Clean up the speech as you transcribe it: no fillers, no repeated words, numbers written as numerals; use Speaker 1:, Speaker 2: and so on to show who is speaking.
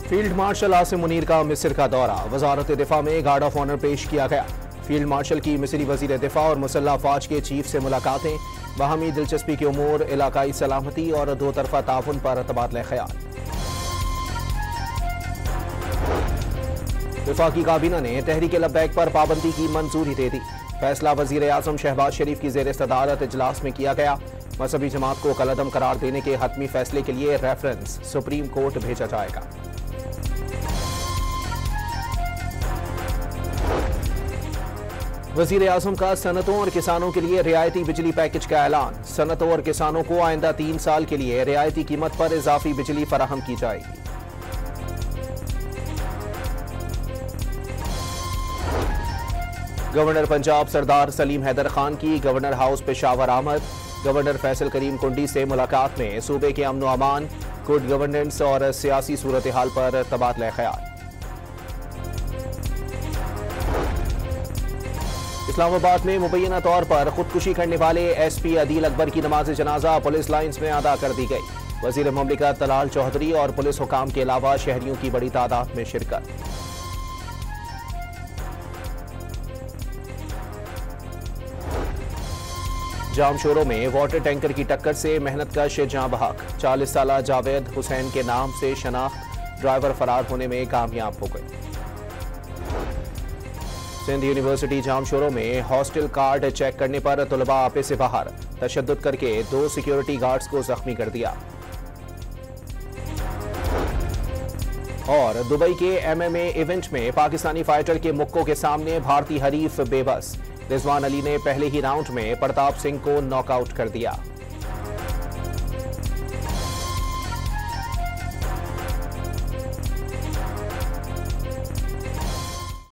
Speaker 1: Field marshal Asim Munir का मिस्र का दौरा, वजारत दिफा में गार्ड ऑफ ऑनर पेश किया गया। फील्ड मार्शल की मिस्री वजीर दिफा और मुसल्लह अफवाज के चीफ से मुलाकातें, बाहमी दिलचस्पी के उमूर, इलाकाई सलामती और दो तरफा ताउन पर तबादला ख्याल। वफाकी काबीना ने तहरीक लब्बैक पर पाबंदी की मंजूरी दे दी। फैसला वजीर आजम शहबाज शरीफ की जेर सदारत इजलास में किया गया। मजहबी जमात को कलअदम करार देने के हतमी फैसले के लिए रेफरेंस सुप्रीम कोर्ट भेजा जाएगा। वजीर आजम का सनतों और किसानों के लिए रियायती बिजली पैकेज का ऐलान। सनतों और किसानों को आइंदा 3 साल के लिए रियायती कीमत पर इजाफी बिजली फराहम की जाएगी। गवर्नर पंजाब सरदार सलीम हैदर खान की गवर्नर हाउस पेशावर आमद। गवर्नर फैसल करीम कुंडी से मुलाकात में सूबे के अमन व अमान, गुड गवर्नेंस और सियासी सूरत हाल पर तबादला ख्याल। इस्लामाबाद में मुबैना तौर पर खुदकुशी करने वाले SP अदील अकबर की नमाज जनाजा पुलिस लाइन्स में अदा कर दी गई। वजीर मुमलिकत तलाल चौधरी और पुलिस हुकाम के अलावा शहरियों की बड़ी तादाद में शिरकत। जामशोरों में वाटर टैंकर की टक्कर से मेहनतकश जाँ बहक। 40 साला जावेद हुसैन के नाम से शनाख्त, ड्राइवर फरार होने में कामयाब हो गए। सिंध यूनिवर्सिटी जामशोरों में हॉस्टल कार्ड चेक करने पर तुलबा आपे से बाहर, तशद्दुद करके 2 सिक्योरिटी गार्ड्स को जख्मी कर दिया। और दुबई के MMA इवेंट में पाकिस्तानी फाइटर के मुक्कों के सामने भारतीय हरीफ बेबस। रिजवान अली ने पहले ही राउंड में प्रताप सिंह को नॉकआउट कर दिया।